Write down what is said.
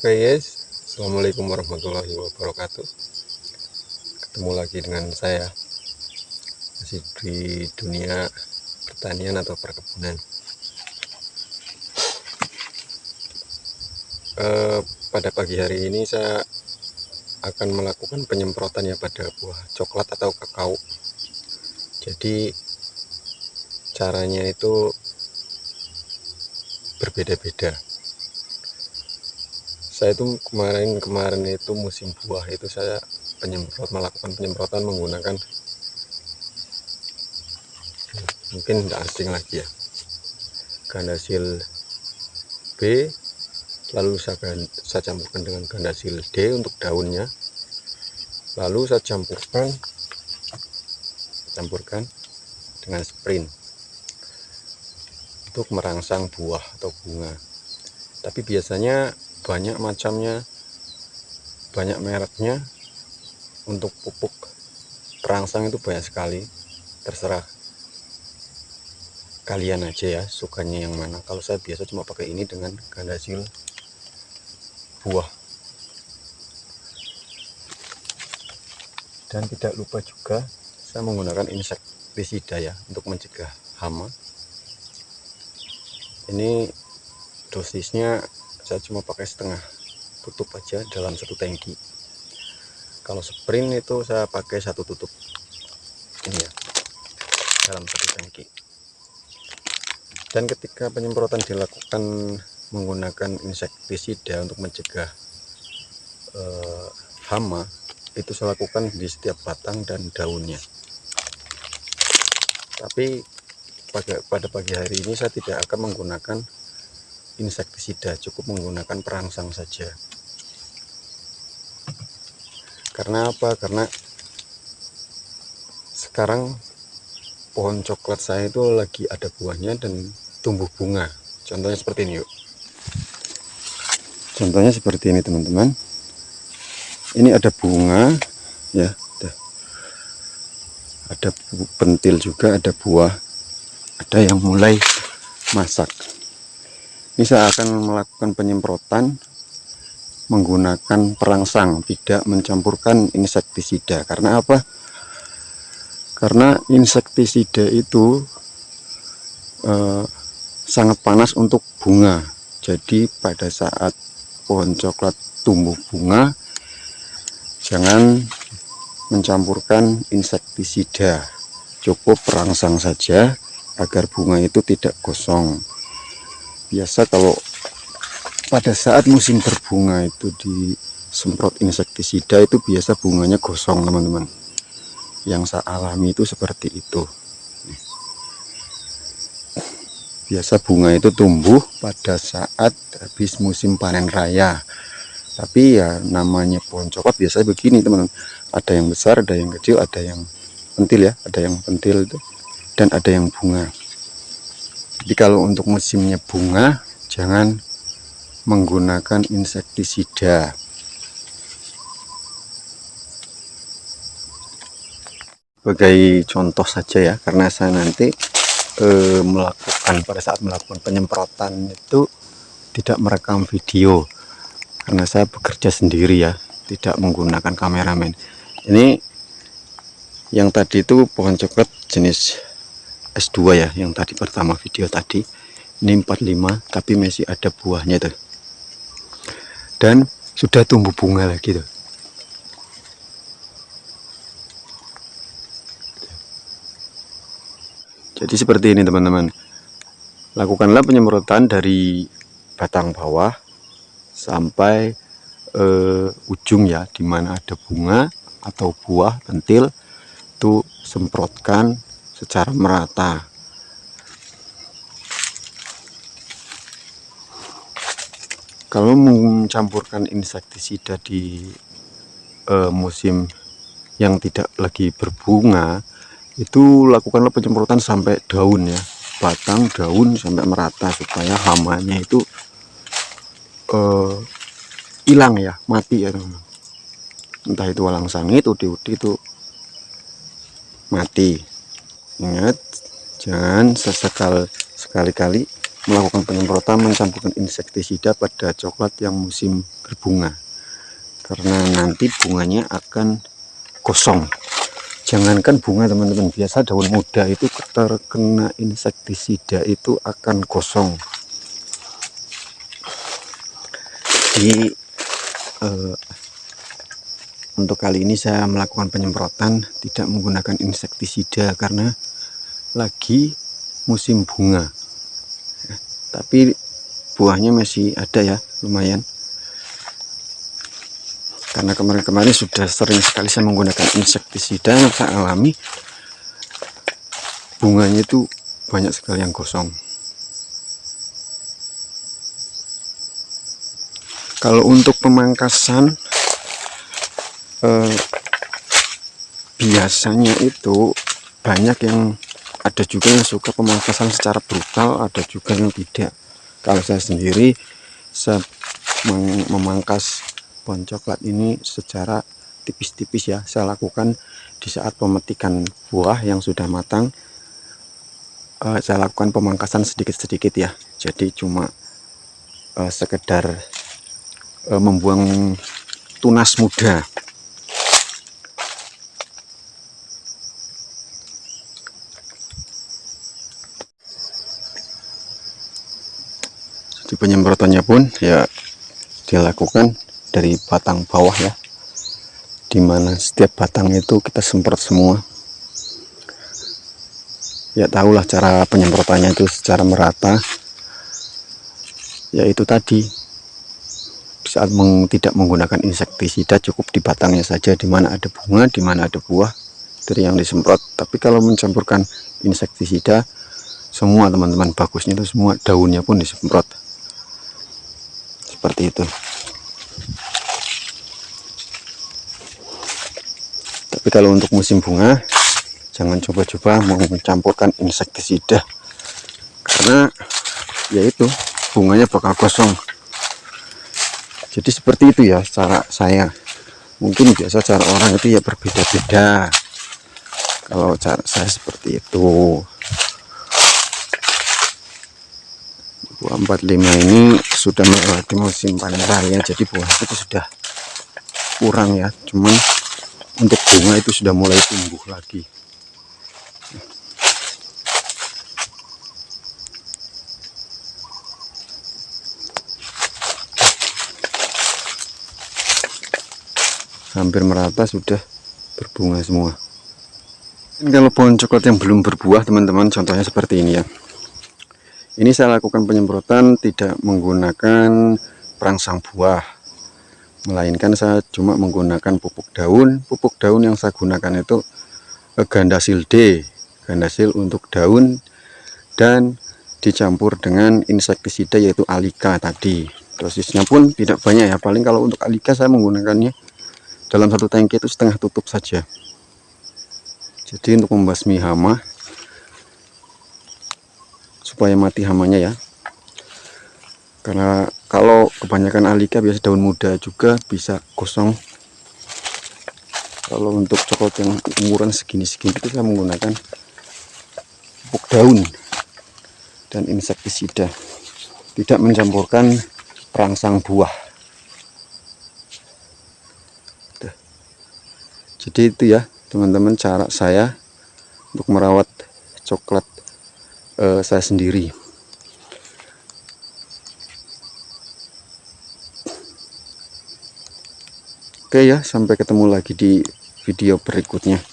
Oke guys, assalamualaikum warahmatullahi wabarakatuh. Ketemu lagi dengan saya, masih di dunia pertanian atau perkebunan. Pada pagi hari ini saya akan melakukan penyemprotan ya pada buah coklat atau kakao. Jadi caranya itu berbeda-beda. Saya itu kemarin itu musim buah itu saya melakukan penyemprotan menggunakan, mungkin tidak asing lagi ya, Gandasil B, lalu saya campurkan dengan Gandasil D untuk daunnya, lalu saya campurkan dengan Sprint untuk merangsang buah atau bunga. Tapi biasanya banyak macamnya, banyak mereknya. Untuk pupuk perangsang itu banyak sekali, terserah kalian aja ya, sukanya yang mana. Kalau saya biasa cuma pakai ini dengan Gandasil buah. Dan tidak lupa juga saya menggunakan insektisida ya untuk mencegah hama. Ini dosisnya saya cuma pakai setengah tutup aja dalam satu tangki. Kalau Sprint itu saya pakai satu tutup ini ya, dalam satu tangki. Dan ketika penyemprotan dilakukan menggunakan insektisida untuk mencegah hama, itu saya lakukan di setiap batang dan daunnya. Tapi pada pagi hari ini saya tidak akan menggunakan insektisida, cukup menggunakan perangsang saja. Karena apa? Karena sekarang pohon coklat saya itu lagi ada buahnya dan tumbuh bunga. Contohnya seperti ini yuk. Contohnya seperti ini teman-teman. Ini ada bunga ya, ada pentil juga, ada buah, ada yang mulai masak. Ini saya akan melakukan penyemprotan menggunakan perangsang, tidak mencampurkan insektisida. Karena apa? Karena insektisida itu sangat panas untuk bunga. Jadi pada saat pohon coklat tumbuh bunga, jangan mencampurkan insektisida, cukup perangsang saja agar bunga itu tidak gosong. Biasa kalau pada saat musim berbunga itu disemprot insektisida itu biasa bunganya gosong teman-teman. Yang saya alami itu seperti itu. Biasa bunga itu tumbuh pada saat habis musim panen raya. Tapi ya namanya pohon coklat biasanya begini teman-teman. Ada yang besar, ada yang kecil, ada yang pentil ya, ada yang pentil itu, dan ada yang bunga. Jadi kalau untuk musimnya bunga jangan menggunakan insektisida. Sebagai contoh saja ya, karena saya nanti pada saat melakukan penyemprotan itu tidak merekam video karena saya bekerja sendiri ya, tidak menggunakan kameramen. Ini yang tadi itu pohon coklat jenis S2 ya, yang tadi pertama video tadi. Ini 45 tapi masih ada buahnya tuh, dan sudah tumbuh bunga lagi tuh. Jadi seperti ini teman-teman, lakukanlah penyemprotan dari batang bawah sampai ujung ya, dimana ada bunga atau buah pentil, itu semprotkan secara merata. Kalau mencampurkan insektisida di musim yang tidak lagi berbunga, itu lakukanlah penyemprotan sampai daun ya, batang daun sampai merata supaya hamanya itu hilang ya, mati ya teman-teman. Entah itu walang sangit, udik-udik itu mati. Ingat, jangan sekali-kali melakukan penyemprotan mencampurkan insektisida pada coklat yang musim berbunga, karena nanti bunganya akan kosong. Jangankan bunga teman-teman, biasa daun muda itu terkena insektisida itu akan kosong. Jadi untuk kali ini saya melakukan penyemprotan tidak menggunakan insektisida karena lagi musim bunga, tapi buahnya masih ada ya, lumayan. Karena kemarin-kemarin sudah sering sekali saya menggunakan insektisida, yang saya alami bunganya itu banyak sekali yang gosong. Kalau untuk pemangkasan biasanya itu banyak yang, ada juga yang suka pemangkasan secara brutal, ada juga yang tidak. Kalau saya sendiri, saya memangkas pohon coklat ini secara tipis-tipis ya. Saya lakukan di saat pemetikan buah yang sudah matang. Saya lakukan pemangkasan sedikit-sedikit ya. Jadi cuma sekedar membuang tunas muda. Jadi penyemprotannya pun ya dilakukan dari batang bawah ya, dimana setiap batang itu kita semprot semua. Ya tahulah cara penyemprotannya itu secara merata, yaitu tadi saat tidak menggunakan insektisida, cukup di batangnya saja, dimana ada bunga, dimana ada buah, dari yang disemprot. Tapi kalau mencampurkan insektisida, semua teman-teman, bagusnya itu semua daunnya pun disemprot seperti itu. Tapi kalau untuk musim bunga, jangan coba-coba mencampurkan insektisida, karena yaitu bunganya bakal kosong. Jadi seperti itu ya cara saya. Mungkin biasa cara orang itu ya berbeda-beda. Kalau cara saya seperti itu. 245 ini sudah melewati musim panen raya, jadi buah itu sudah kurang ya. Cuman untuk bunga itu sudah mulai tumbuh lagi. Hampir merata, sudah berbunga semua. Dan kalau pohon coklat yang belum berbuah teman-teman, contohnya seperti ini ya. Ini saya lakukan penyemprotan tidak menggunakan perangsang buah, melainkan saya cuma menggunakan pupuk daun. Pupuk daun yang saya gunakan itu Gandasil D, Gandasil untuk daun, dan dicampur dengan insektisida yaitu Alika tadi. Dosisnya pun tidak banyak ya, paling kalau untuk Alika saya menggunakannya dalam satu tangki itu setengah tutup saja. Jadi untuk membasmi hama, supaya mati hamanya ya. Karena kalau kebanyakan Alika biasa daun muda juga bisa gosong. Kalau untuk coklat yang umuran segini-segini itu saya menggunakan pupuk daun dan insektisida, tidak mencampurkan perangsang buah. Jadi itu ya teman-teman cara saya untuk merawat coklat saya sendiri. Oke ya, sampai ketemu lagi di video berikutnya.